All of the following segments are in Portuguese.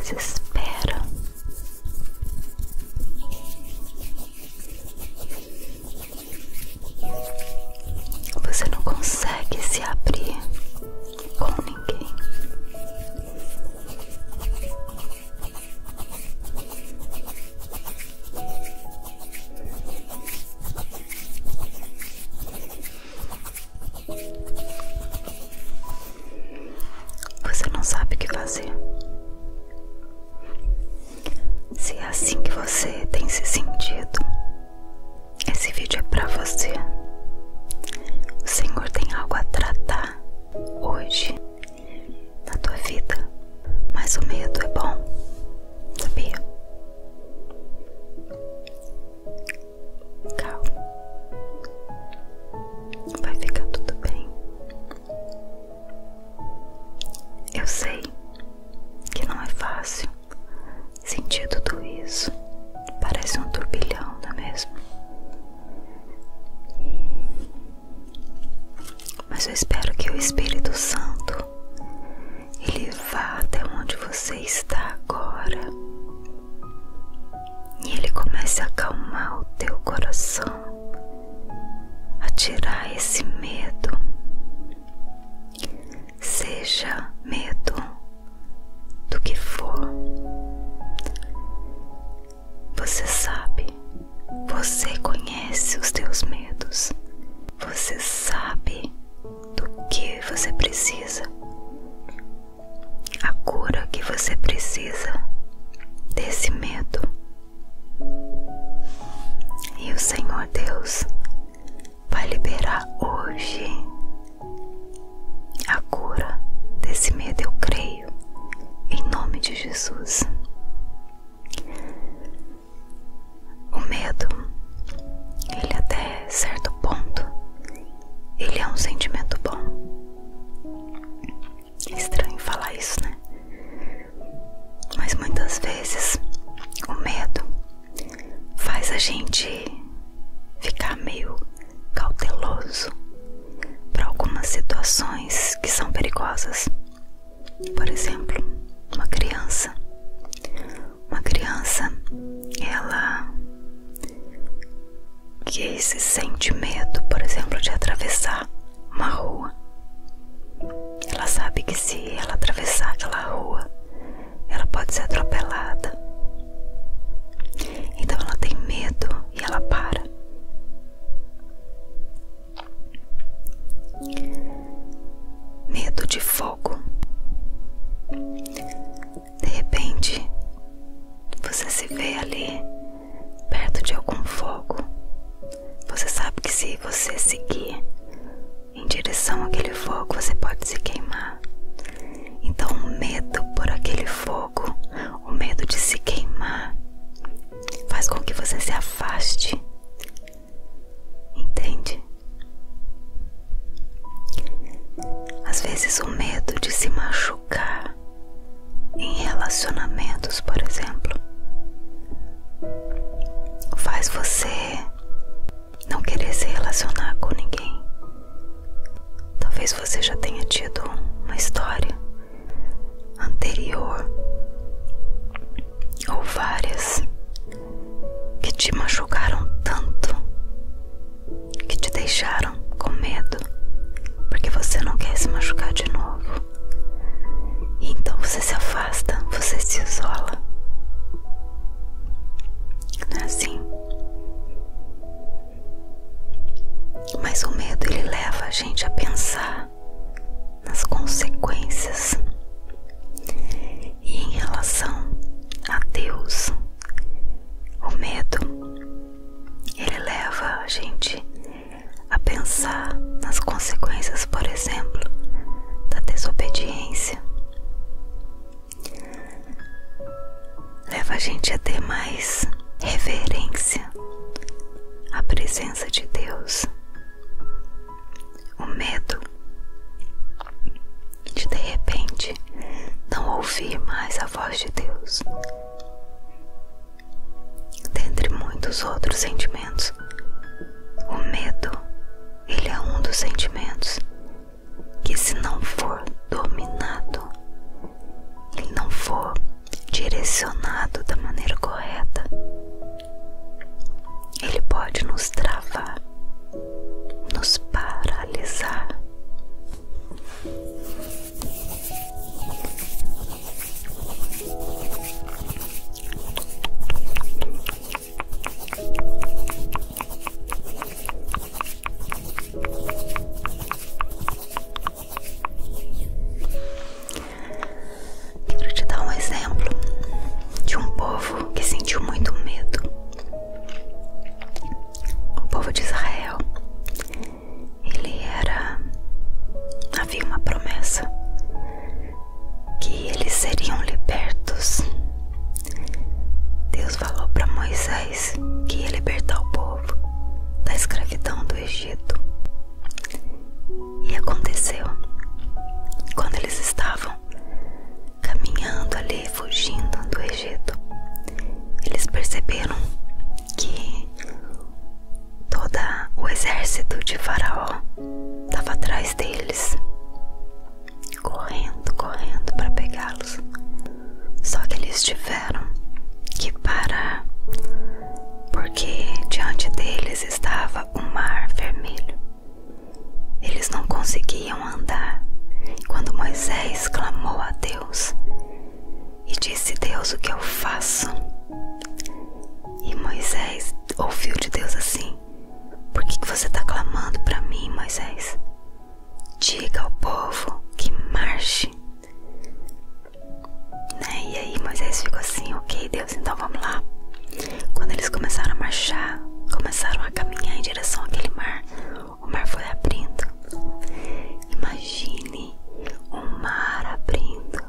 desespera. Você não consegue se abrir com ninguém. Você não sabe o que fazer. Se é assim que você tem se sentido, esse vídeo é pra você. O Senhor tem algo a tratar hoje na tua vida, mas o medo é bom, sabia? Calma, vai ficar tudo bem. Eu sei que não é fácil sentir tudo isso, parece um turbilhão, não é mesmo? Mas eu espero que o Espírito Santo, ele vá até onde você está agora e ele comece a acalmar o teu coração, a tirar esse medo, seja medo do que for. Você sabe, você conhece os teus medos, você sabe do que você precisa, a cura que você precisa desse medo. E o Senhor Deus vai liberar hoje a cura desse medo, eu creio, em nome de Jesus. O medo, ele até certo ponto, ele é um sentimento bom. É estranho falar isso, né? Mas muitas vezes o medo faz a gente ficar meio cauteloso para algumas situações que são perigosas. Por exemplo, uma criança, ela que se sente medo, por exemplo, de atravessar uma rua. Ela sabe que se ela atravessar aquela rua, ela pode ser atropelada. Então ela tem medo e ela para. Medo de fogo. De repente, você se vê ali perto de algum fogo. Você sabe que se você seguir em direção àquele fogo, você pode se queimar. Então o medo por aquele fogo, o medo de se queimar, faz com que você se afaste. Entende? Às vezes o medo de se machucar em relacionamentos, por exemplo, faz você não querer se relacionar com ninguém. Talvez você já tenha tido uma história anterior ou várias que te machucaram tanto, que te deixaram com medo, porque você não quer se machucar de novo. E então você se afasta, você se isola. Não é assim? Mas o medo, ele leva a gente a pensar nas consequências. E em relação a Deus, o medo, ele leva a gente a pensar nas consequências, por exemplo, da desobediência. Leva a gente a ter mais reverência à presença de Deus. O medo de repente não ouvir mais a voz de Deus. Dentre muitos outros sentimentos, o medo, ele é um dos sentimentos que, se não for dominado, ele não for direcionado da maneira correta, ele pode nos travar, nos paralisar. Quero te dar um exemplo de um povo que sentiu muito medo. O povo de Israel, havia uma promessa que eles seriam libertos. Deus falou para Moisés que ia libertar o povo da escravidão do Egito. E aconteceu. Quando eles estavam caminhando ali, fugindo do Egito, eles perceberam que todo o exército de Faraó estava atrás deles, correndo para pegá-los. Só que eles tiveram que parar, porque diante deles estava o Mar Vermelho. Eles não conseguiam andar. Quando Moisés clamou a Deus e disse: Deus, o que eu faço? E Moisés ouviu de Deus assim: por que você está clamando para mim, Moisés? Diga ao povo que marche. E aí Moisés ficou assim: ok, Deus, então vamos lá. Quando eles começaram a marchar, começaram a caminhar em direção àquele mar, o mar foi abrindo. Imagine o mar abrindo,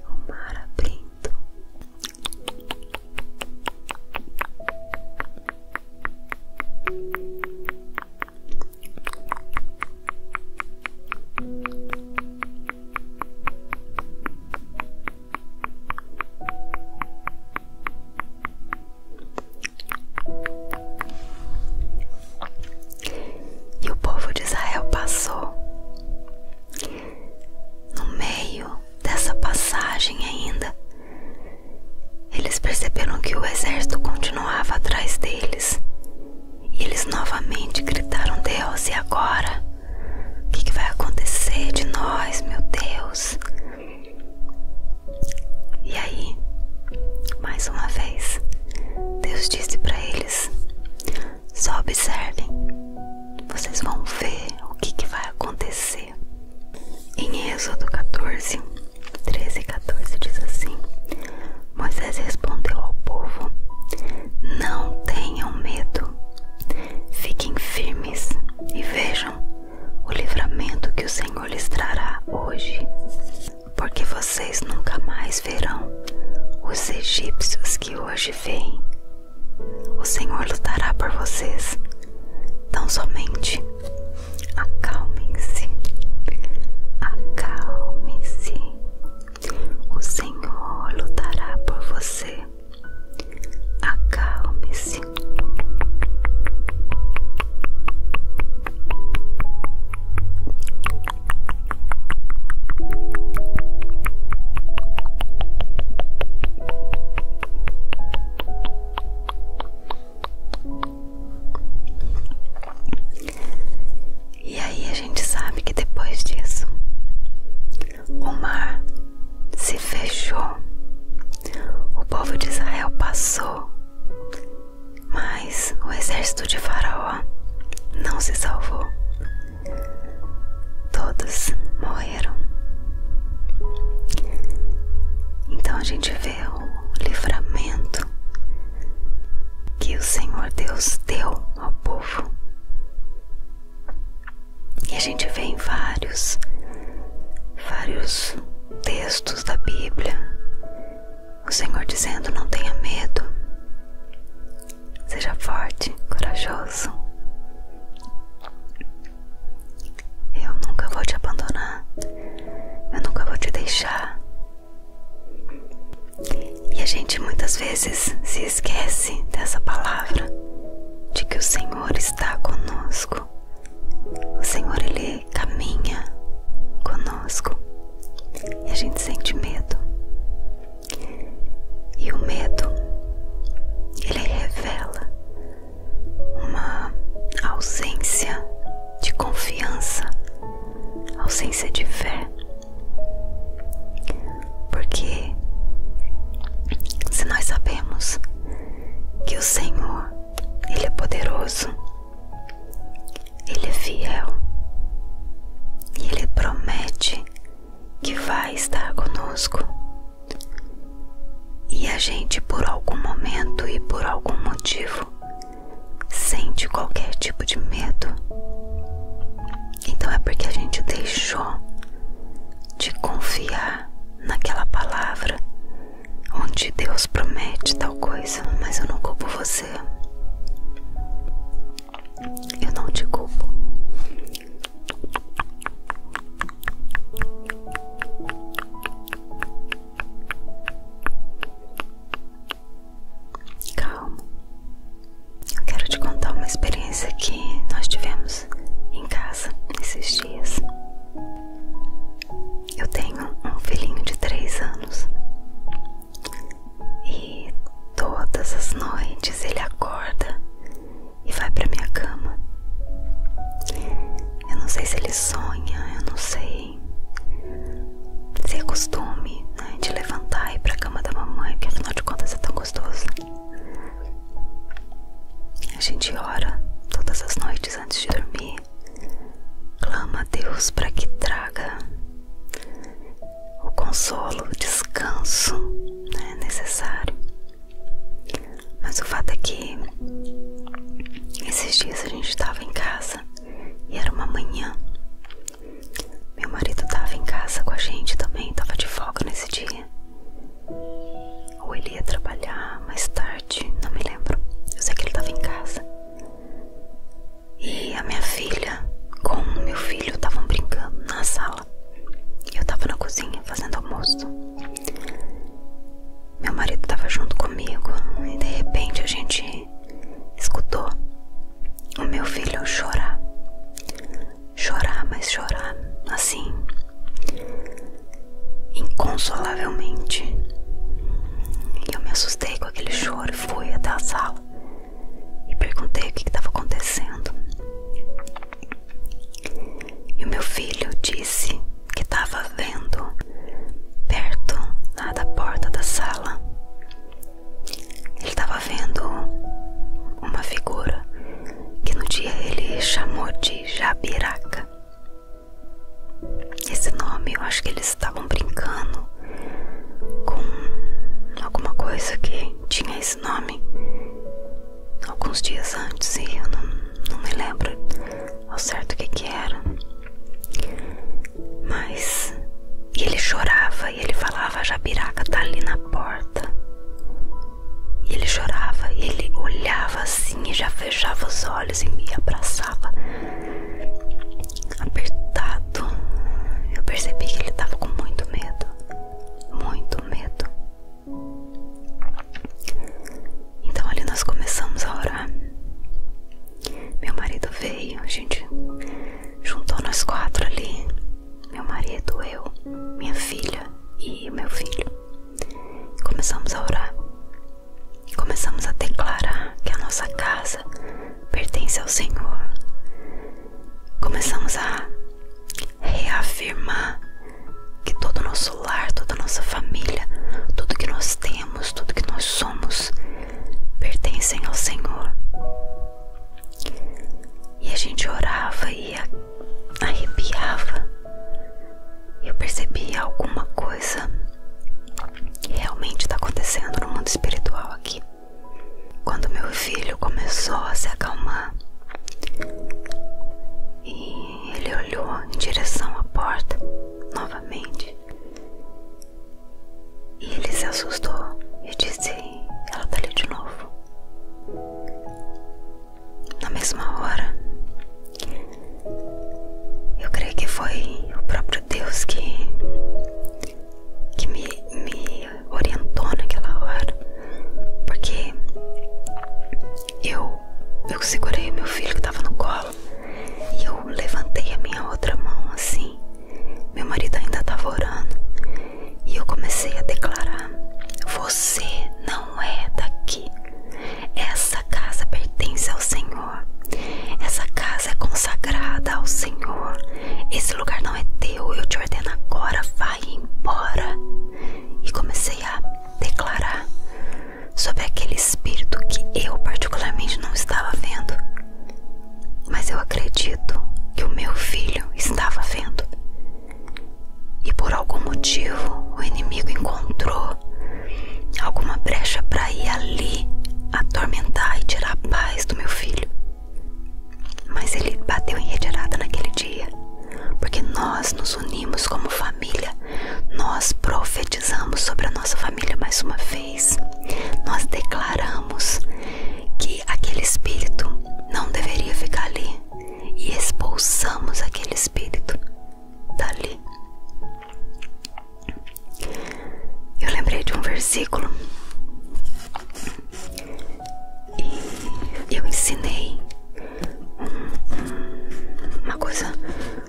o mar abrindo. E o povo de Israel passou. No meio dessa passagem ainda, eles perceberam que o exército continuava atrás deles. E eles novamente gritaram: Deus, e agora? O que vai acontecer de nós, meu Deus? E aí, mais uma vez, Deus disse para eles: só observem, vocês vão ver o que vai acontecer. Em Êxodo 14, 13 e 14 diz assim: Moisés respondeu ao povo: não tenham medo, fiquem firmes e vejam o livramento que o Senhor lhes trará hoje, porque vocês nunca mais verão os egípcios que hoje veem. O Senhor lutará por vocês. Tão somente acalmem-se, acalme-se. O Senhor lutará por você. Acalme-se. E aí a gente sabe que depois disso o mar se fechou. O povo de Israel passou, mas o exército de Faraó não se salvou. Todos morreram. Então a gente vê o livramento que o Senhor Deus deu ao povo. E a gente vê em vários textos da Bíblia o Senhor dizendo: não tenha medo, seja forte, corajoso. Eu nunca vou te abandonar, eu nunca vou te deixar. E a gente muitas vezes se esquece dessa palavra, de que o Senhor está conosco. O Senhor, Ele caminha conosco e a gente sente medo. estar conosco. E a gente, por algum momento e por algum motivo, sente qualquer tipo de medo. Então é porque a gente deixou de confiar naquela palavra onde Deus promete tal coisa. Mas eu não culpo você. Eu não te culpo. Calma. Eu quero te contar uma experiência que nós tivemos em casa nesses dias. Eu tenho um filhinho de 3 anos. E todas as noites ele acorda e vai pra minha cama. Eu não sei se ele sonha, eu não sei se é costume, né, de levantar e ir pra cama da mamãe, porque afinal de contas é tão gostoso. A gente ora todas as noites antes de dormir, clama a Deus para que traga o consolo, o descanso, né, necessário. Mas o fato é que esses dias a gente estava em casa e era uma manhã. Meu marido estava em casa com a gente também, estava de folga nesse dia. Ou ele ia trabalhar mais tarde, não me lembro. Eu sei que ele estava em casa. E a minha filha com o meu filho estavam brincando na sala. Eu estava na cozinha fazendo almoço. Meu marido estava junto comigo e de repente a gente escutou o meu filho chorar. Chorar, mas chorar assim, inconsolavelmente. E eu me assustei com aquele choro e fui até a sala e perguntei o que estava acontecendo. E o meu filho disse que estava vendo perto lá da porta da sala. Ele estava vendo uma figura que no dia ele chamou de Jabiraca. Esse nome, eu acho que eles estavam brincando com alguma coisa que tinha esse nome alguns dias antes e eu não me lembro ao certo o que era. Mas e ele chorava e ele falava: a Jabiraca tá ali na porta. E ele chorava e ele olhava assim e já fechava os olhos e me abraçava apertado. Eu percebi que ele estava com muito medo. Muito medo. Então ali nós começamos a orar. Meu marido veio, a gente juntou nós 4 ali. Meu marido, eu, minha filha e meu filho. Começamos a orar. Começamos a declarar que a nossa casa pertence ao Senhor. Começamos a reafirmar mais uma vez. Nós declaramos que aquele espírito não deveria ficar ali e expulsamos aquele espírito dali. Eu lembrei de um versículo e eu ensinei uma coisa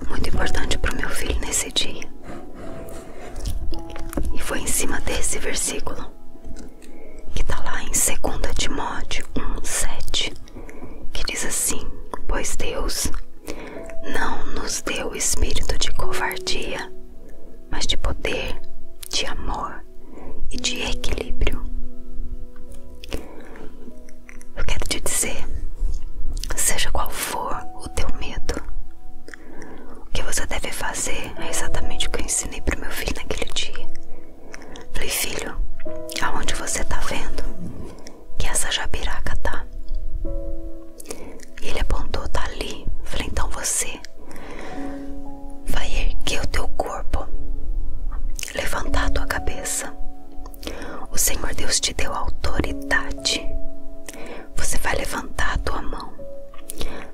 muito importante para o meu filho nesse dia. E foi em cima desse versículo que está lá em 2 Timóteo 1:7, que diz assim: pois Deus não nos deu espírito de covardia, mas de poder, de amor e de equilíbrio. Eu quero te dizer, seja qual for o teu medo, o que você deve fazer é exatamente o que eu ensinei para o meu filho naquele dia. Falei: filho, aonde você tá vendo que essa jabiraca tá? E ele apontou: tá ali. Falei: então você vai erguer o teu corpo, levantar a tua cabeça. O Senhor Deus te deu autoridade. Você vai levantar a tua mão,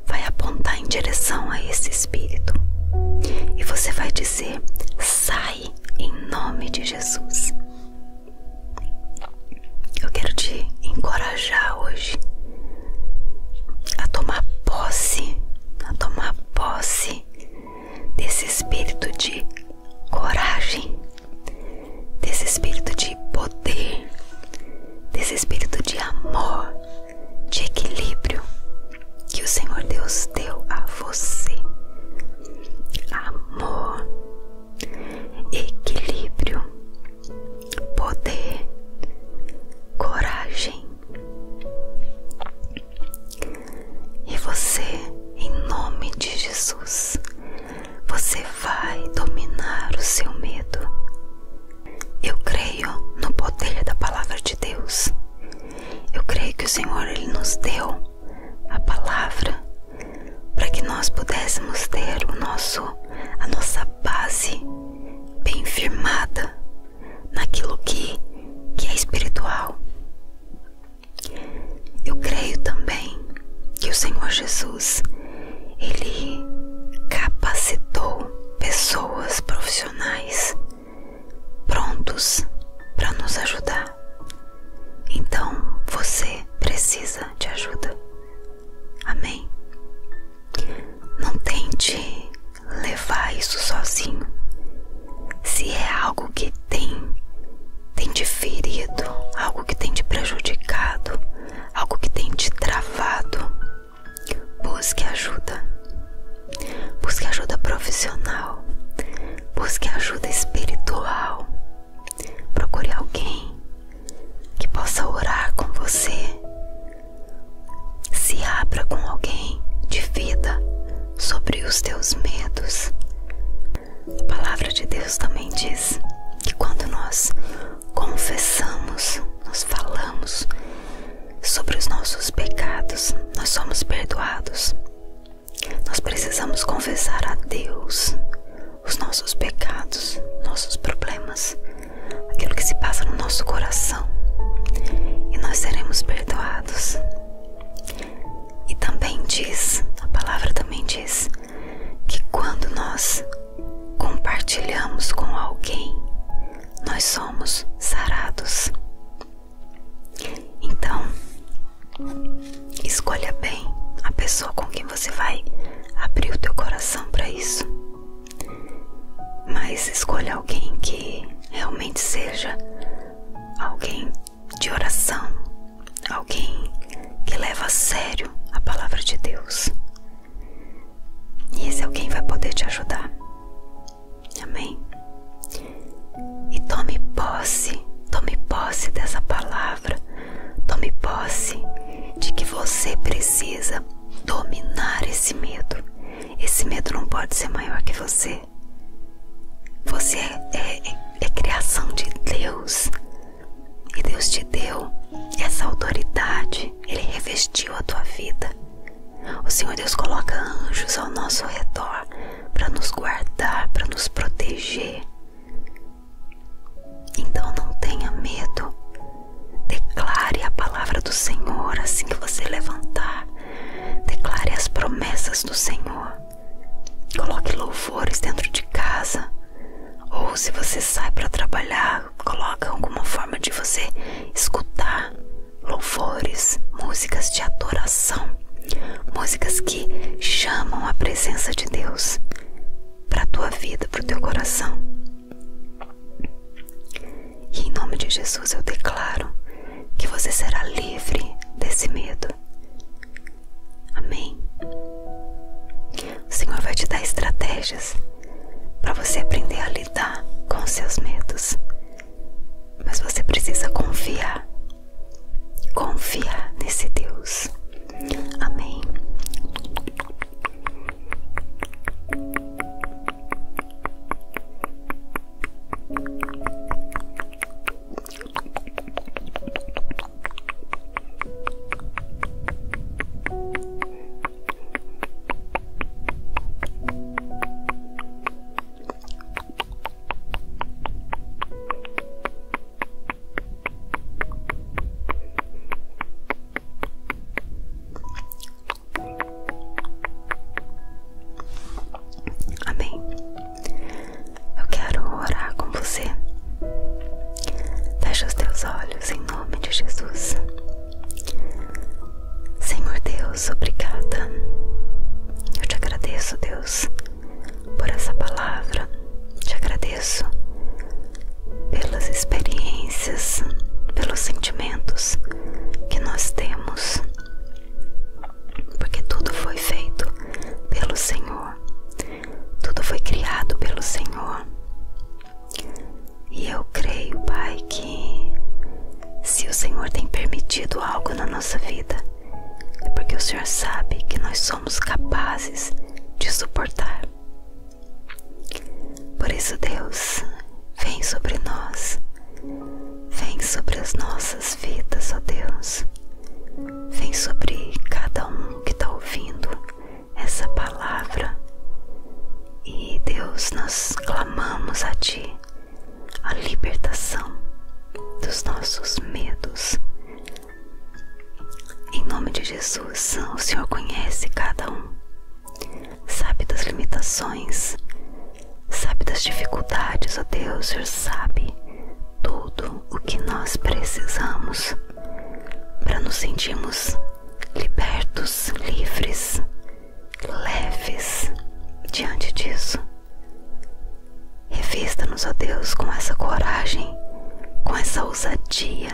vai apontar em direção a esse espírito e você vai dizer: sai em nome de Jesus. Eu quero te encorajar hoje a tomar posse desse espírito de coragem, desse espírito de poder, desse espírito de amor, de equilíbrio que o Senhor Deus deu a você. Amor, equilíbrio, poder, coragem. E você, em nome de Jesus, você vai dominar o seu medo. Eu creio no poder da palavra de Deus. Eu creio que o Senhor, Ele nos deu a palavra para que nós pudéssemos ter a nossa base bem firmada naquilo que é espiritual. Eu creio também que o Senhor Jesus, Ele capacitou pessoas profissionais prontos para nos ajudar. Então você precisa de ajuda. Amém? Não tente levar isso sozinho. Se é algo que tem te ferido, algo que tem te prejudicado, algo que tem te travado, busque ajuda. Busque ajuda profissional. Busque ajuda espiritual. Procure alguém que possa orar com você. Se abra com alguém de vida sobre os teus medos. A palavra de Deus também diz que quando nós confessamos, nós falamos sobre os nossos pecados, nós somos perdoados. Nós precisamos confessar a Deus os nossos pecados, nossos problemas, aquilo que se passa no nosso coração, e nós seremos perdoados. E também diz, a palavra também diz, que quando nós compartilhamos com alguém, nós somos sarados. Então, escolha bem a pessoa com quem você vai abrir o teu coração para isso. Mas escolha alguém que realmente seja alguém de oração, alguém que leva a sério a palavra de Deus. E esse alguém vai poder te ajudar. Amém? E tome posse dessa palavra. Tome posse de que você precisa dominar esse medo. Esse medo não pode ser maior que você. Você é criação de Deus. E Deus te deu essa autoridade. Ele revestiu a tua vida. O Senhor Deus coloca anjos ao nosso redor para nos guardar, para nos proteger. Então não tenha medo músicas do Senhor. Coloque louvores dentro de casa. Ou se você sai para trabalhar, coloque alguma forma de você escutar louvores, músicas de adoração, músicas que chamam a presença de Deus para a tua vida, para o teu coração. E em nome de Jesus eu declaro que você será livre desse medo. Amém. O Senhor vai te dar estratégias para você aprender a lidar com os seus medos. Mas você precisa confiar nesse Deus. Amém. Fecha os teus olhos em nome de Jesus. Senhor Deus, obrigada. Eu te agradeço, Deus, por essa palavra. Te agradeço pelas experiências, pelos sentimentos que nós temos, porque tudo foi feito pelo Senhor, tudo foi criado pelo Senhor. E eu creio, Pai, que se o Senhor tem permitido algo na nossa vida, é porque o Senhor sabe que nós somos capazes de suportar. Por isso, Deus, vem sobre nós, vem sobre as nossas vidas, ó Deus. Vem sobre cada um que está ouvindo essa palavra. E, Deus, nós clamamos a Ti a libertação dos nossos medos. Em nome de Jesus, o Senhor conhece cada um, sabe das limitações, sabe das dificuldades, ó Deus. O Senhor sabe tudo o que nós precisamos para nos sentirmos libertos, livres, leves diante disso. Revista-nos, ó Deus, com essa coragem, com essa ousadia.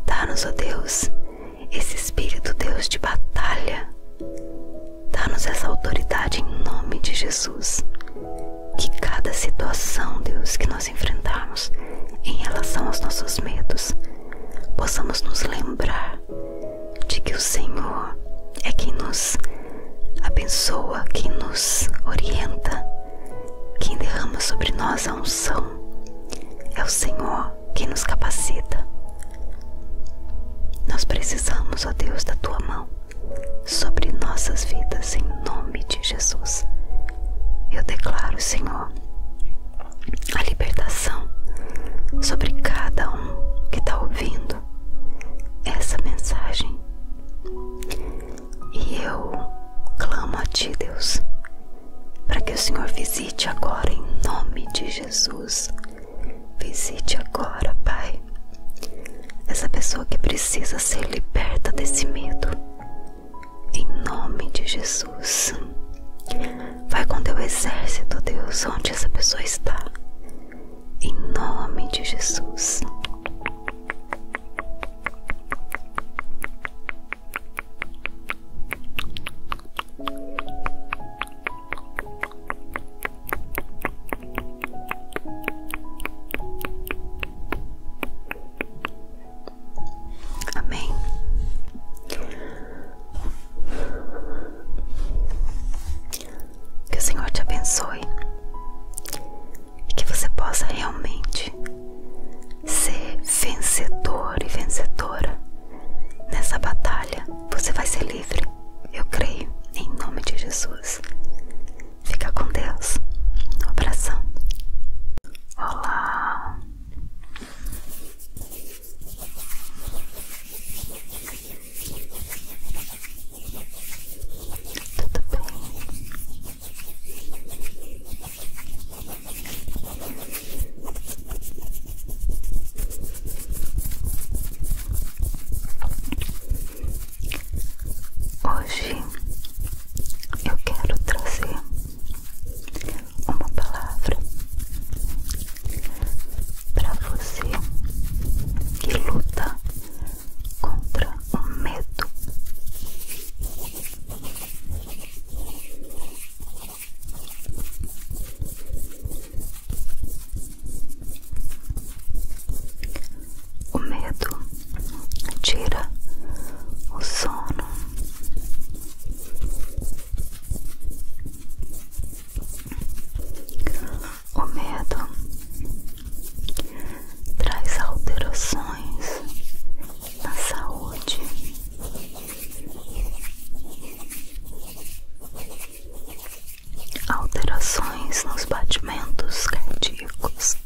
Dá-nos, ó Deus, esse espírito, Deus, de batalha. Dá-nos essa autoridade em nome de Jesus. Que cada situação, Deus, que nós enfrentarmos em relação aos nossos medos, possamos nos lembrar de que o Senhor é quem nos abençoa, quem nos orienta, quem derrama sobre nós a unção. É o Senhor quem nos capacita. Nós precisamos, ó Deus, da Tua mão sobre nossas vidas, em nome de Jesus. Eu declaro, Senhor, a libertação sobre cada um que está ouvindo essa mensagem. E eu clamo a Ti, Deus, para que o Senhor visite agora em nome de Jesus. Visite agora, Pai, essa pessoa que precisa ser liberta desse medo, em nome de Jesus. Vai com Teu exército, Deus, onde essa pessoa está, em nome de Jesus. Amém. Que o Senhor te abençoe e que você possa realmente ser vencedor e vencedora nessa batalha. Você vai ser livre, eu creio, em nome de Jesus. Fica com Deus. Um abração. Olá. tira o sono. O medo traz alterações na saúde. Alterações nos batimentos cardíacos.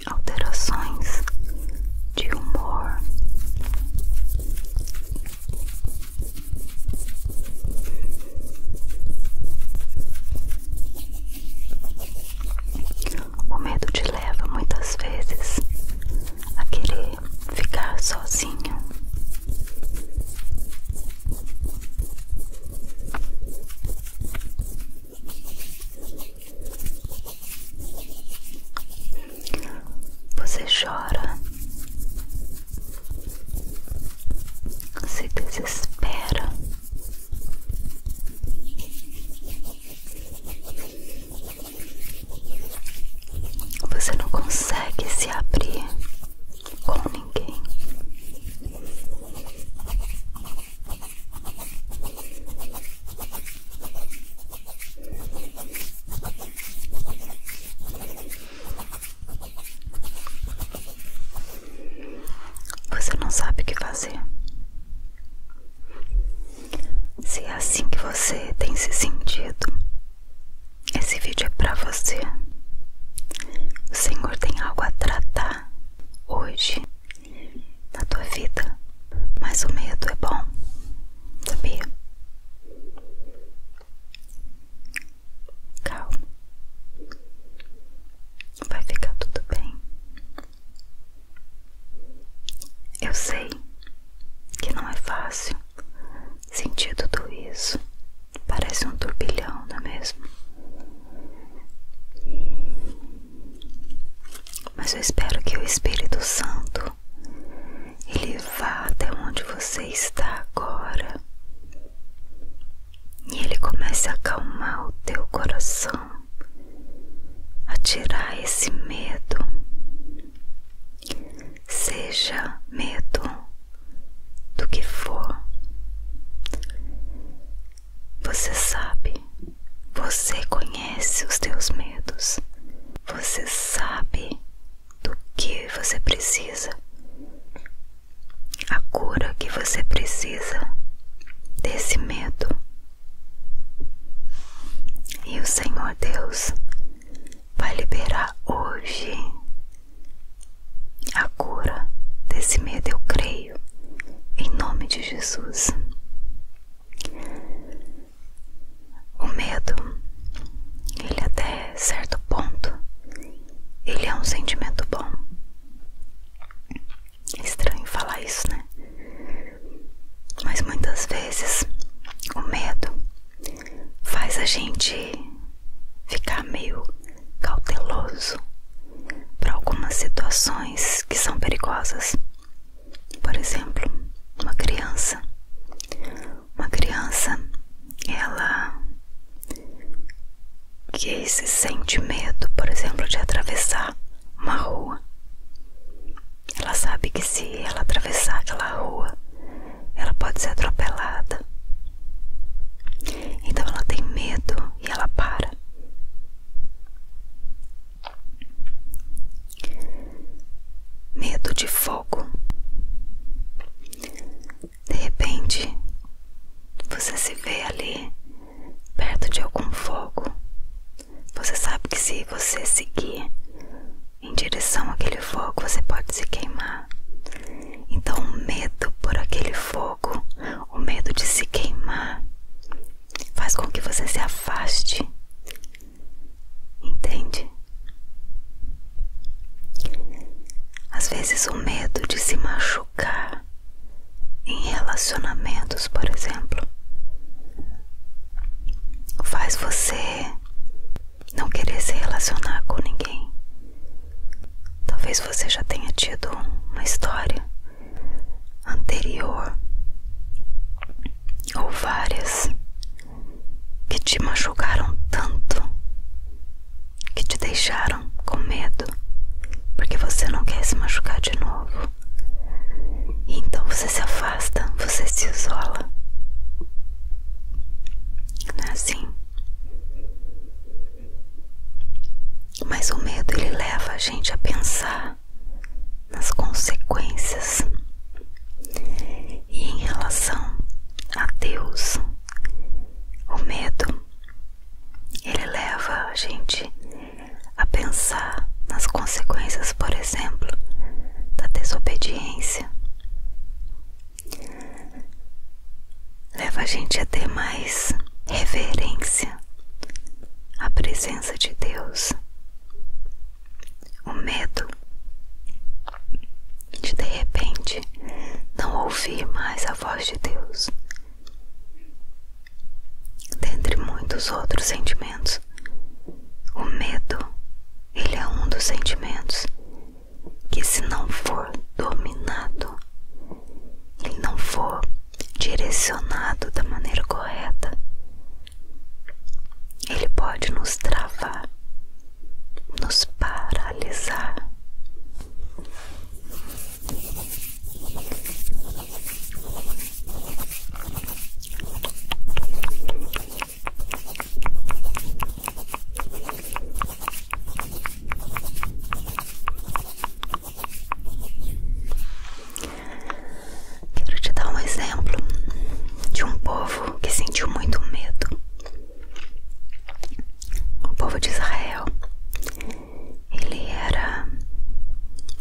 Alterações de humor. O medo te leva muitas vezes a querer ficar sozinho. Você chora, se desespera, você não consegue se abrir com ninguém. Você não sabe o que fazer. Se é assim que você tem se sentido, esse vídeo é pra você. O Senhor tem algo a tratar hoje na tua vida, mas o medo é bom, sabia? Calma, vai ficar tudo bem. Eu sei que não é fácil sentir tudo isso, parece um turbilhão, não é mesmo? Mas eu espero que o Espírito Santo ele vá até onde você está agora e ele comece a acalmar o teu coração, a tirar esse medo, seja medo do que for. Você sabe, você conhece os teus medos, você sabe do que você precisa, a cura que você precisa desse medo. E o Senhor Deus vai liberar hoje a cura desse medo, eu creio, em nome de Jesus. O medo, ele até certo ponto, ele é um sentimento bom. É estranho falar isso, né? Mas muitas vezes o medo faz a gente ficar meio cauteloso para algumas situações que são perigosas. Por exemplo, uma criança, ela que se sente medo, por exemplo, de atravessar uma rua. Ela sabe que se ela atravessar aquela rua, ela pode ser atropelada. Então ela tem medo e ela para. Medo de fogo. De repente, você se vê ali perto de algum fogo. Você sabe que se você seguir em direção àquele fogo, você pode se queimar. Então o medo por aquele fogo, o medo de se queimar, faz com que você se afaste. Entende? Às vezes o medo de se machucar em relacionamentos, por exemplo, faz você não querer se relacionar com ninguém. Talvez você já tenha tido uma história anterior ou várias machucar de novo. E então você se afasta, você se isola. Não é assim? Mas o medo, ele leva a gente a pensar nas consequências. E em relação a Deus, o medo, ele leva a gente a pensar nas consequências, por exemplo, da desobediência. Leva a gente a ter mais reverência à presença de Deus. O medo de repente não ouvir mais a voz de Deus. Dentre muitos outros sentimentos, o medo, ele é um dos sentimentos que, se não for dominado, ele não for direcionado da maneira correta, ele pode nos travar, nos paralisar. Quero te dar um exemplo de um povo que sentiu muito medo. O povo de Israel,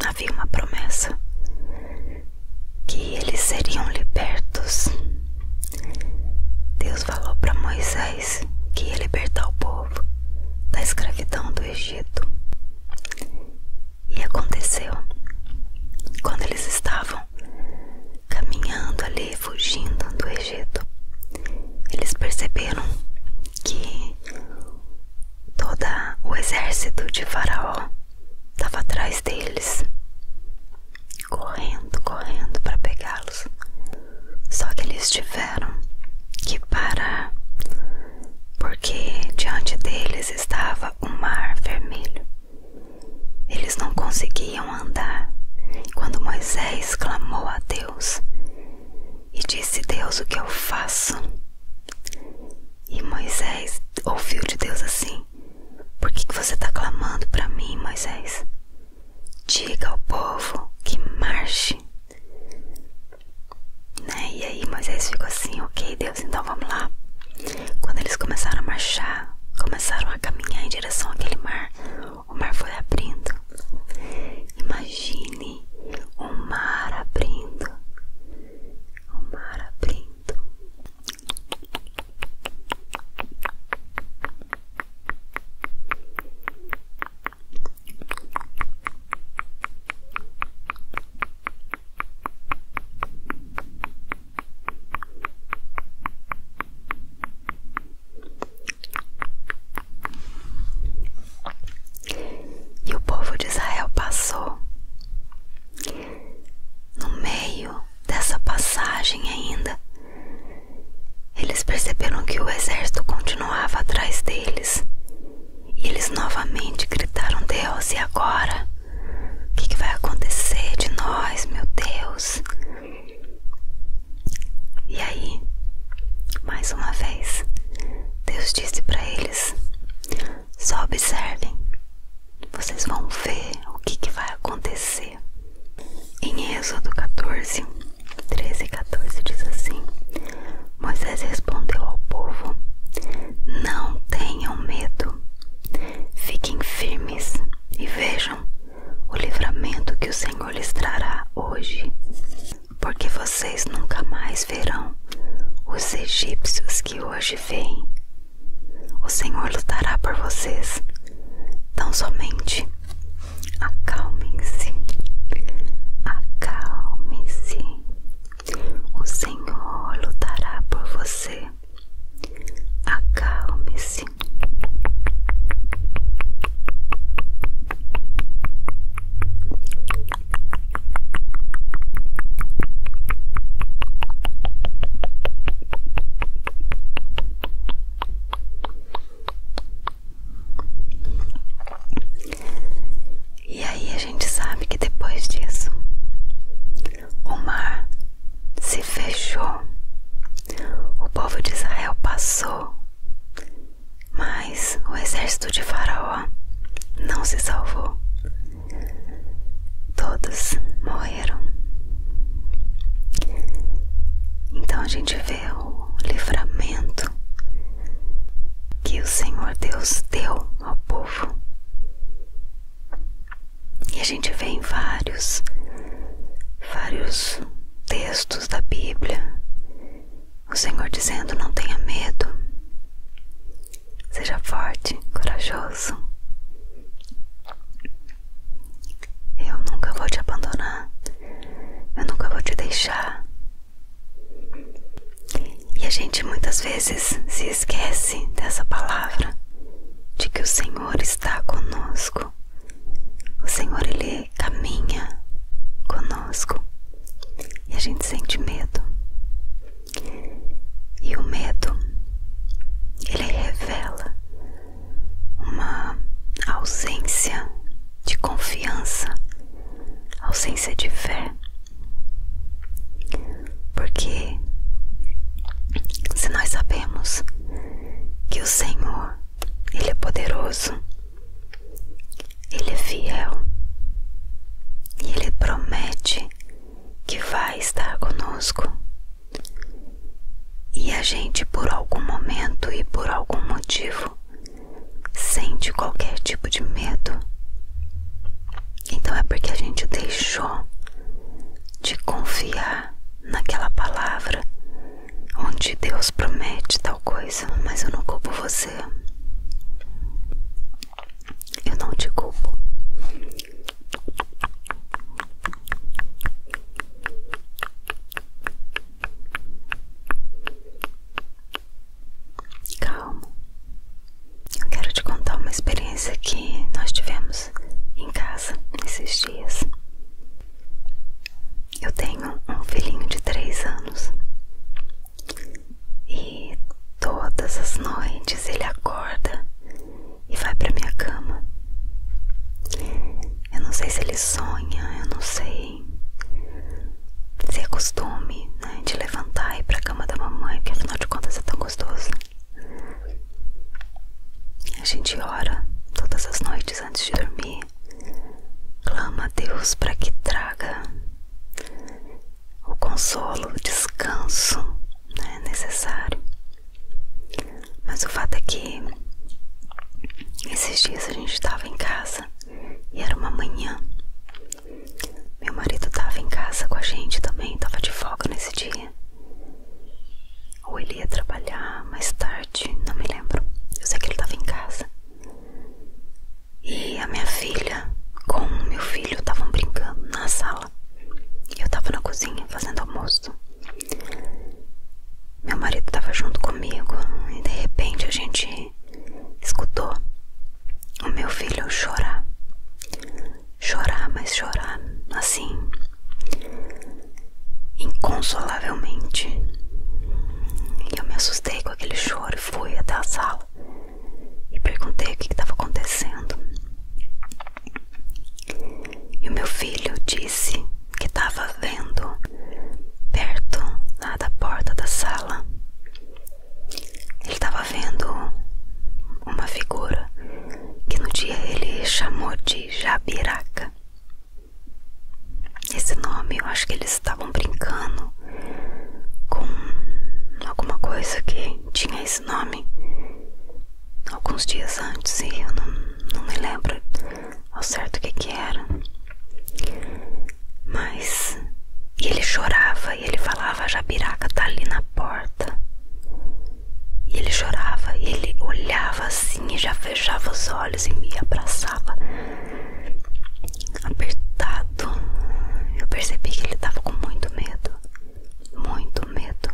havia uma promessa que eles seriam libertos. Deus falou para Moisés que ia libertar o povo da escravidão do Egito. E aconteceu. Quando eles estavam caminhando ali, fugindo do Egito, eles perceberam que todo o exército de Faraó estava atrás deles, correndo para pegá-los. Só que eles tiveram que parar, porque diante deles estava o Mar Vermelho. Eles não conseguiam andar. Quando Moisés clamou a Deus e disse: Deus, o que eu faço? E Moisés ouviu de Deus assim: por que você está clamando para mim, Moisés? Diga ao povo que marche. E aí Moisés ficou assim: ok, Deus, então vamos lá. Quando eles começaram a marchar, começaram a caminhar em direção àquele mar, o mar foi abrindo. Imagine o mar abrindo. O mar abrindo. E o povo de Israel passou. No meio dessa passagem ainda, eles perceberam que o exército continuava atrás deles. E eles novamente gritaram: Deus, e agora? O que vai acontecer de nós, meu Deus? E aí, mais uma vez, Deus disse para eles: só observem, vocês vão ver o que vai acontecer. Em Êxodo 14, 13 e 14 diz assim: Moisés respondeu ao povo: não tenham medo, fiquem firmes e vejam o livramento que o Senhor lhes trará hoje, porque vocês nunca mais verão os egípcios que hoje veem. O Senhor lutará por vocês. Tão somente acalmem-se, acalme-se. O Senhor lutará por você. Acalme-se. E aí a gente sabe exército de Faraó não se salvou. Todos morreram. Então a gente vê o livramento que o Senhor Deus deu ao povo. E a gente vê em vários textos da Bíblia o Senhor dizendo: não tenha medo, seja forte, corajoso. Eu nunca vou te abandonar, eu nunca vou te deixar. E a gente muitas vezes se esquece dessa palavra, de que o Senhor está conosco. O Senhor, Ele caminha conosco e a gente sente medo. E o medo, ele revela uma ausência de confiança, ausência de fé. Porque se nós sabemos que o Senhor, Ele é poderoso, Ele é fiel e Ele promete que vai estar conosco, e a gente por algum momento e por algum motivo sente qualquer tipo de medo, então é porque a gente deixou de confiar naquela palavra onde Deus promete tal coisa. Mas eu não culpo você, eu não te culpo. Calma, eu quero te contar uma experiência que nós tivemos em casa esses dias. Eu tenho um filhinho de 3 anos e todas as noites ele acorda e vai pra minha cama. Eu não sei se ele sonha, eu não sei se é costume, né, de levantar e ir pra cama da mamãe, porque afinal de contas é tão gostoso. A gente ora todas as noites antes de dormir, clama a Deus para que traga o consolo, o descanso, né, necessário. Mas o fato é que esses dias a gente estava em casa e era uma manhã. Meu marido estava em casa com a gente também, estava de folga nesse dia. Ou ele ia trabalhar mais tarde, não me lembro. Eu sei que ele estava em casa. E a minha filha com o meu filho estavam brincando na sala. Eu estava na cozinha fazendo almoço. Meu marido estava junto comigo e de repente a gente escutou o meu filho chorar. Chorar, mas chorar assim, inconsolavelmente. E eu me assustei com aquele choro e fui até a sala e perguntei o que estava acontecendo. E o meu filho disse que estava vendo perto lá da porta da sala. Ele estava vendo uma figura que no dia ele chamou de Jabiraca. Esse nome, eu acho que eles estavam brincando com alguma coisa que tinha esse nome alguns dias antes, e eu não me lembro ao certo o que era. Mas e ele chorava e ele falava: a Jabiraca tá ali na porta. E ele chorava e ele olhava assim e já fechava os olhos e me abraçava apertado. Eu percebi que ele estava com muito medo, muito medo.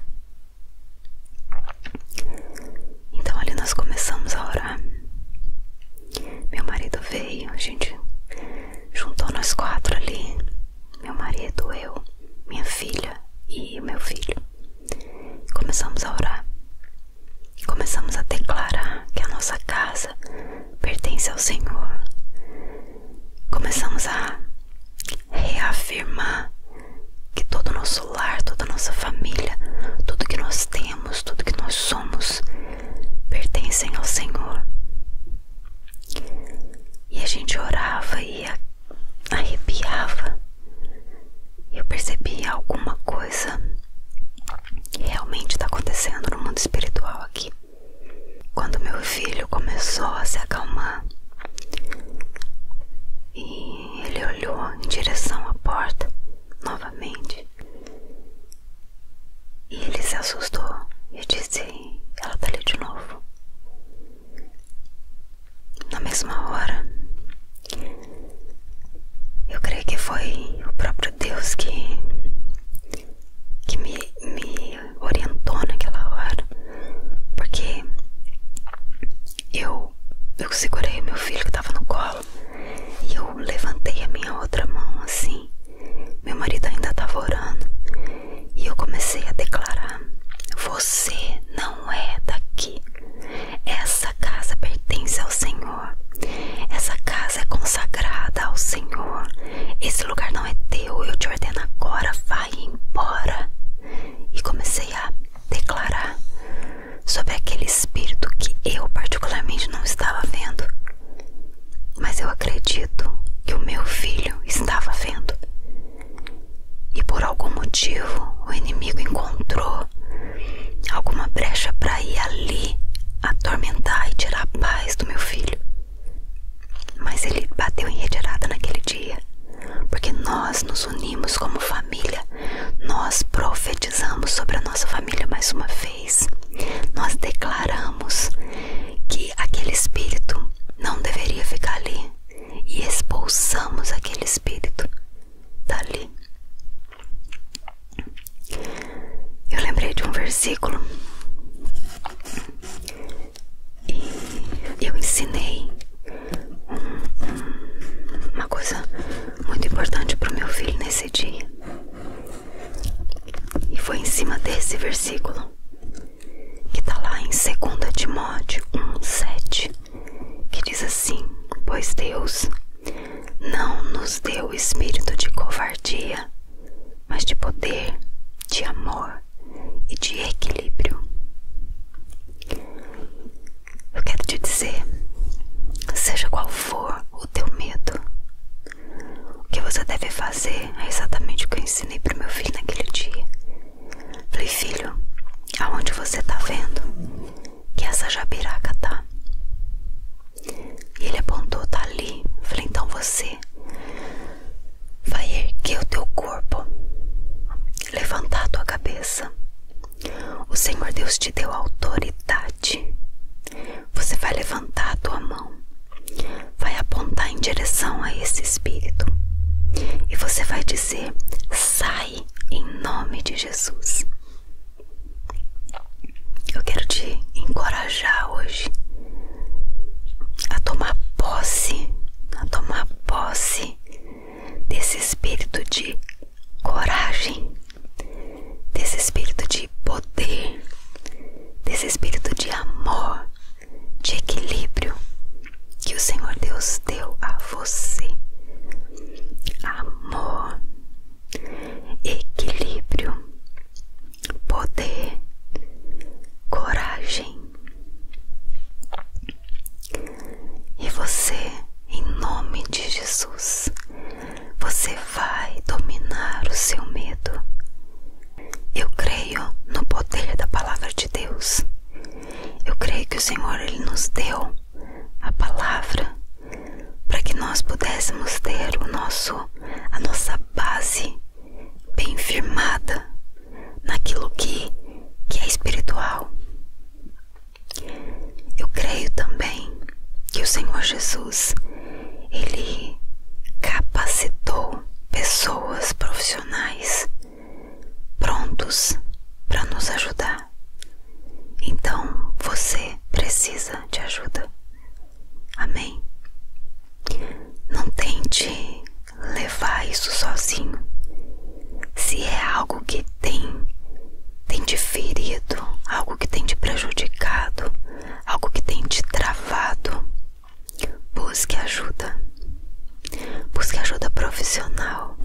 Então ali nós começamos a orar. Meu marido veio, a gente juntou nós 4 ali. Meu marido, eu, minha filha e meu filho. Começamos a orar. Começamos a declarar que a nossa casa pertence ao Senhor. Começamos a reafirmar que todo o nosso lar, toda a nossa família, tudo que nós temos, tudo que nós somos, pertencem ao Senhor. mundo espiritual aqui. Quando meu filho começou a se acalmar e ele olhou em direção à porta novamente, e ele se assustou e disse: ela tá ali de novo. Na mesma hora, eu creio que foi o próprio Deus que me orientou naquela hora, porque eu segurei meu filho que estava no colo e eu levantei a minha outra mão assim. Meu marido ainda estava orando e eu comecei a declarar: você não é daqui. Essa casa pertence ao Senhor. Essa casa é consagrada ao Senhor. Esse lugar não é teu. Eu te ordeno agora, vai embora. E comecei a declarar sobre aquele espírito que eu particularmente não estava vendo, mas eu acredito que o meu filho estava vendo. E por algum motivo o inimigo encontrou alguma brecha para ir ali atormentar e tirar a paz do meu filho. Mas ele bateu em retirada naquele dia, porque nós nos unimos como família. Nós profetizamos sobre a nossa família mais uma vez. Nós declaramos que aquele espírito não deveria ficar ali e expulsamos aquele espírito dali. Eu lembrei de um versículo e eu ensinei uma coisa muito importante para o meu filho nesse dia, e foi em cima desse versículo que está lá em 2 Timóteo 1:7, que diz assim: pois Deus não nos deu espírito de covardia, mas de poder, de amor e de equilíbrio. Eu quero te dizer, seja qual for o teu medo, o que você deve fazer é exatamente o que eu ensinei para o meu filho naquele dia. Falei: filho, aonde você tá vendo que essa jabiraca tá? E ele apontou: tá ali. Falei: então você vai erguer o teu corpo, levantar a tua cabeça. O Senhor Deus te deu autoridade. Você vai levantar a tua mão, vai apontar em direção a esse espírito e você vai dizer: sai em nome de Jesus. Eu quero te encorajar hoje a tomar posse desse espírito de coragem, desse espírito de poder, desse espírito de amor, de equilíbrio que o Senhor Deus deu a você. Amor, equilíbrio, poder, coragem. E você, em nome de Jesus, você vai dominar o seu medo. Eu creio no poder da palavra de Deus. Eu creio que o Senhor, Ele nos deu a palavra para que nós pudéssemos ter a nossa base bem firmada naquilo que é espiritual. Eu creio também que o Senhor Jesus, Ele capacitou pessoas profissionais prontos para nos ajudar. Então você precisa de ajuda. Amém? Não tente levar isso sozinho. Se é algo que tem te ferido, algo que tem te prejudicado, algo que tem te travado, busque ajuda. Busque ajuda profissional.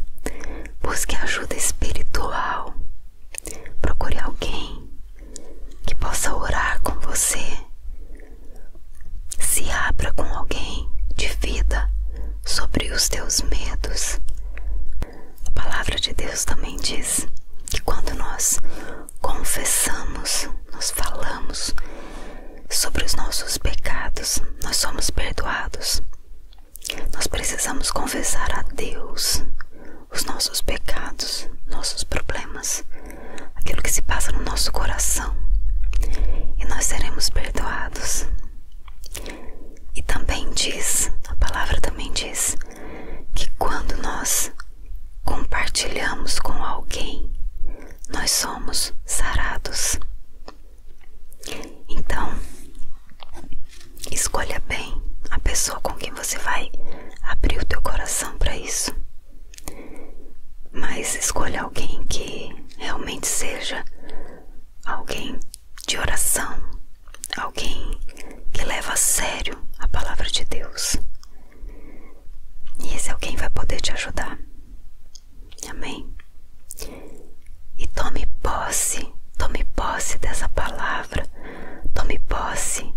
Busque ajuda espiritual. Procure alguém que possa orar com você. Se abra com alguém de vida sobre os teus medos. A palavra de Deus também diz que quando nós confessamos nós falamos sobre os nossos pecados, nós somos perdoados. Nós precisamos confessar a Deus os nossos pecados, nossos problemas, aquilo que se passa no nosso coração, e nós seremos perdoados. E também diz, a palavra também diz, que quando nós compartilhamos com alguém, nós somos sarados. Então, escolha bem a pessoa com quem você vai abrir o teu coração para isso. Mas escolha alguém que realmente seja alguém de oração, alguém que leva a sério a palavra de Deus. E esse alguém vai poder te ajudar. Amém? E tome posse dessa palavra. Tome posse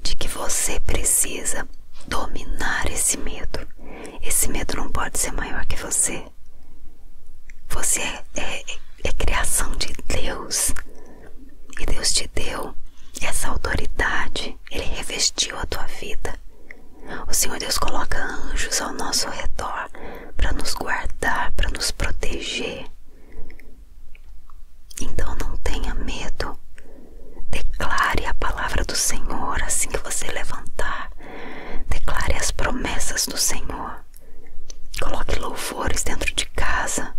de que você precisa dominar esse medo. Esse medo não pode ser maior que você. Você é criação de Deus. E Deus te deu essa autoridade. Ele revestiu a tua vida. O Senhor Deus coloca anjos ao nosso redor para nos guardar, para nos proteger. Então não tenha medo. Declare a palavra do Senhor assim que você levantar. Declare as promessas do Senhor. Coloque louvores dentro de casa.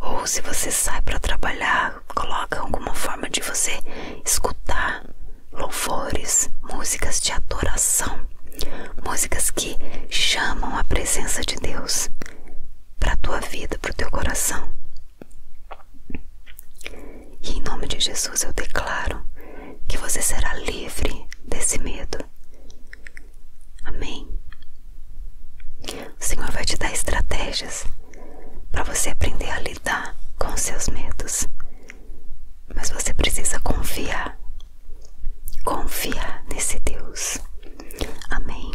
Ou se você sai para trabalhar, coloque alguma forma de você escutar louvores, músicas de adoração, músicas que chamam a presença de Deus para a tua vida, para o teu coração. E em nome de Jesus eu declaro que você será livre desse medo. Amém? O Senhor vai te dar estratégias para você aprender a lidar com os seus medos. Mas você precisa confiar nesse Deus. Amém?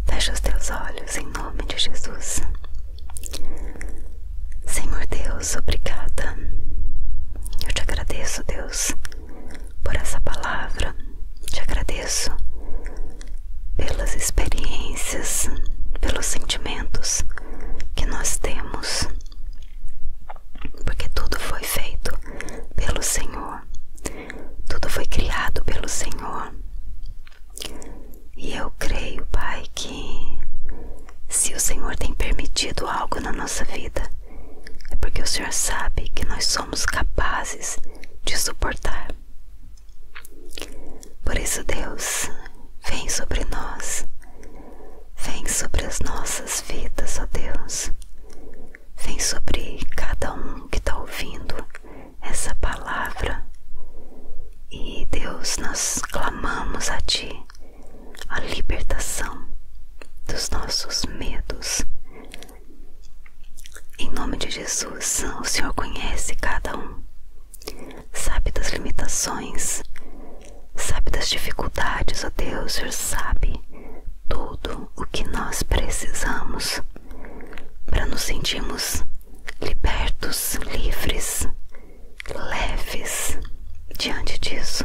Fecha os teus olhos em nome de Jesus. Senhor Deus, obrigada. Eu te agradeço, Deus, por essa palavra. Te agradeço pelas experiências, pelos sentimentos que nós temos, porque tudo foi feito pelo Senhor, tudo foi criado pelo Senhor. E eu creio, Pai, que se o Senhor tem permitido algo na nossa vida, é porque o Senhor sabe que nós somos capazes de suportar. Por isso, Deus, vem sobre nós, vem sobre as nossas vidas, ó Deus. Vem sobre cada um que está ouvindo essa palavra. E, Deus, nós clamamos a Ti a libertação dos nossos medos. Em nome de Jesus, o Senhor conhece cada um, sabe das limitações, sabe das dificuldades, ó Deus. O Senhor sabe tudo o que nós precisamos para nos sentirmos libertos, livres, leves diante disso.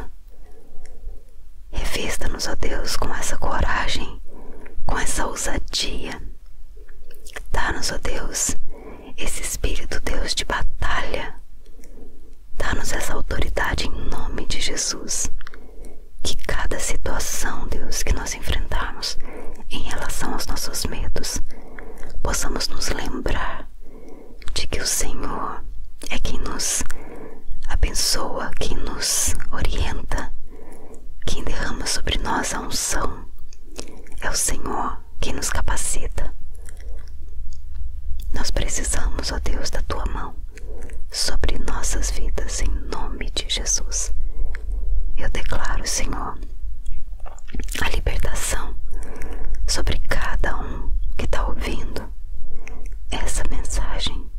Revista-nos, ó Deus, com essa coragem, com essa ousadia. Dá-nos, ó Deus, esse espírito, Deus, de batalha. Dá-nos essa autoridade em nome de Jesus. Que cada situação, Deus, que nós enfrentarmos em relação aos nossos medos, possamos nos lembrar de que o Senhor é quem nos abençoa, quem nos orienta, quem derrama sobre nós a unção. É o Senhor quem nos capacita precisamos, ó Deus, da tua mão sobre nossas vidas, em nome de Jesus. Eu declaro, Senhor, a libertação sobre cada um que está ouvindo essa mensagem.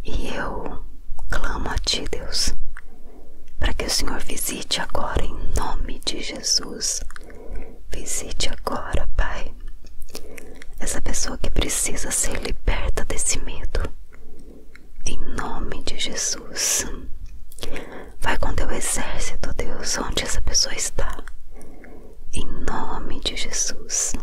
E eu clamo a Ti, Deus, para que o Senhor visite agora, em nome de Jesus. Visite agora, Pai, essa pessoa que precisa ser liberta desse medo, em nome de Jesus. Vai com teu exército, Deus, onde essa pessoa está, em nome de Jesus.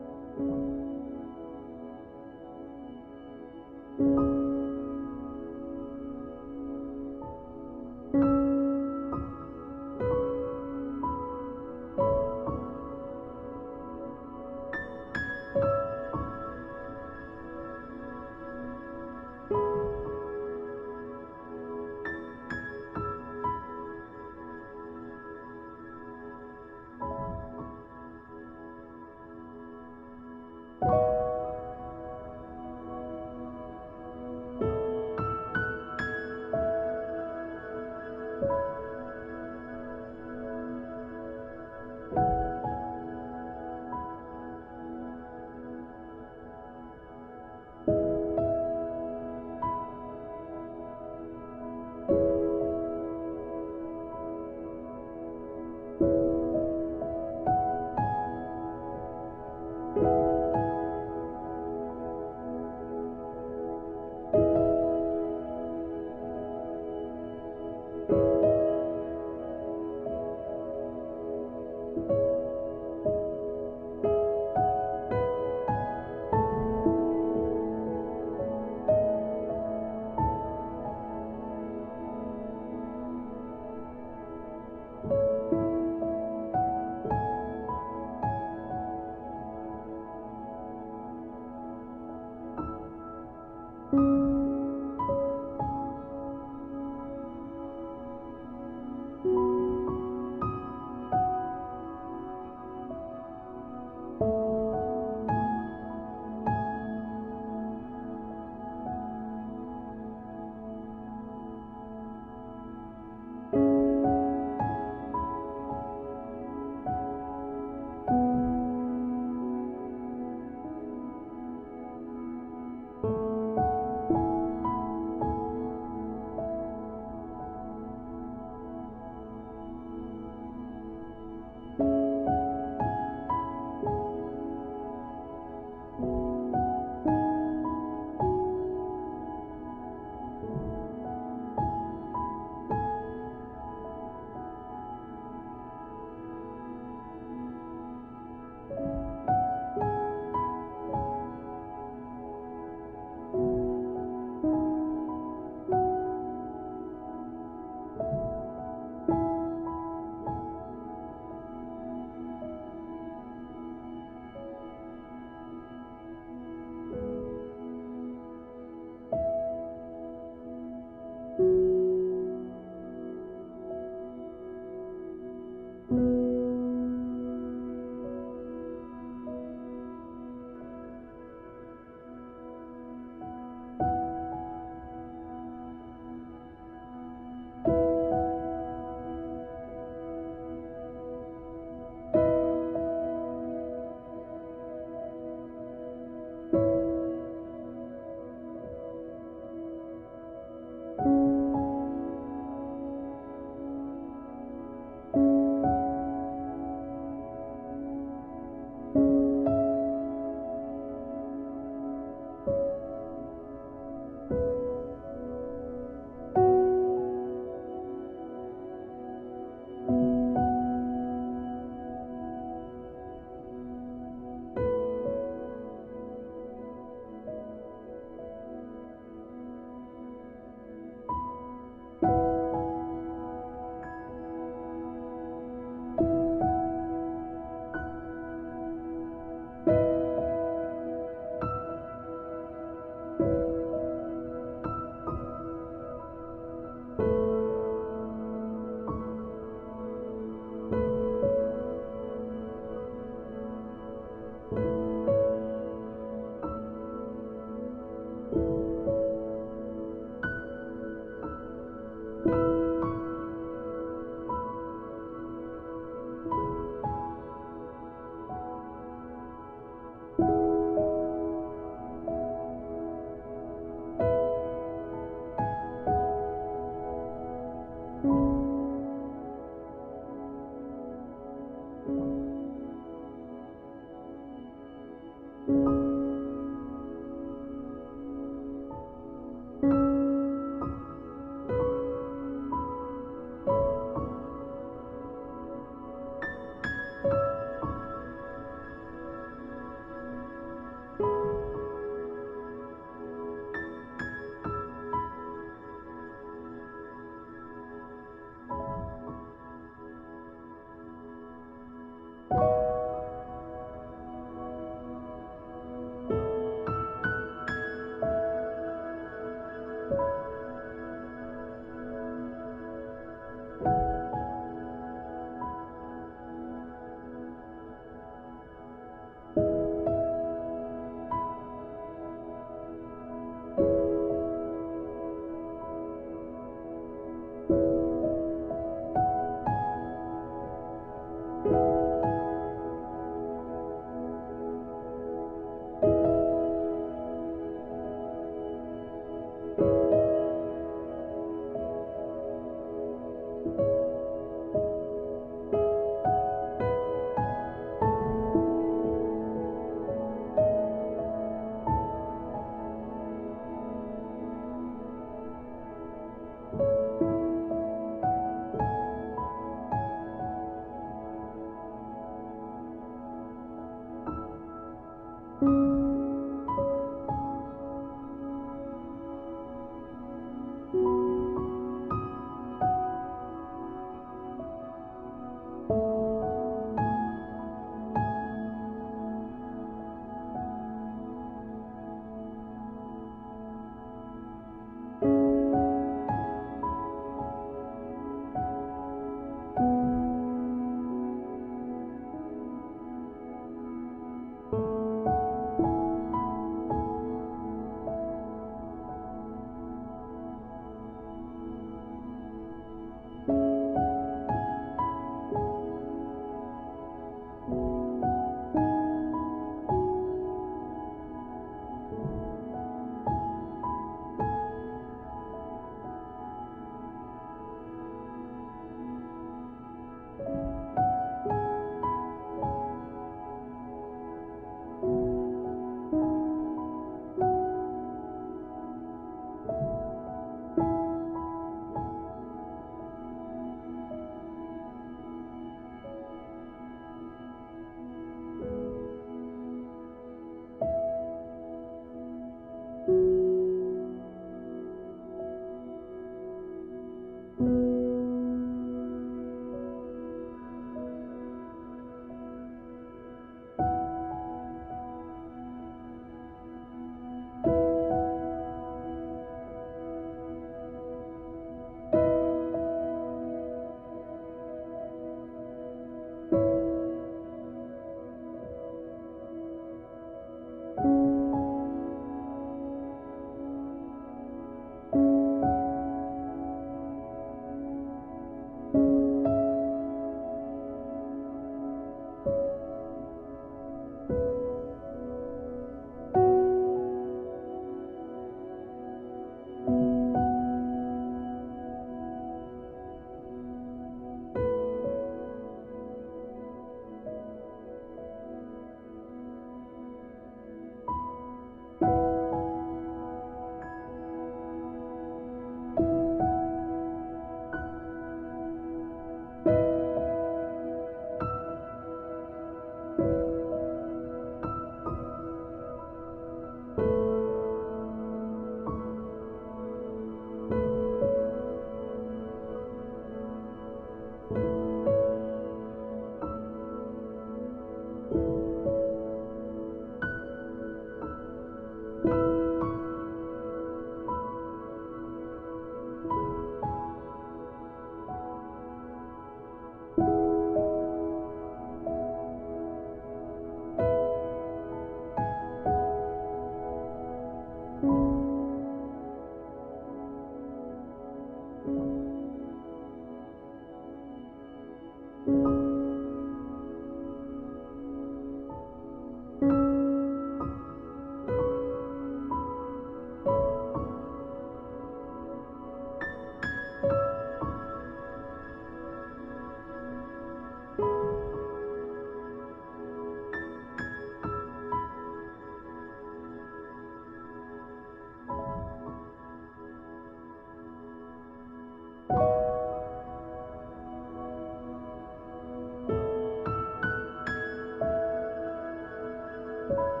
you.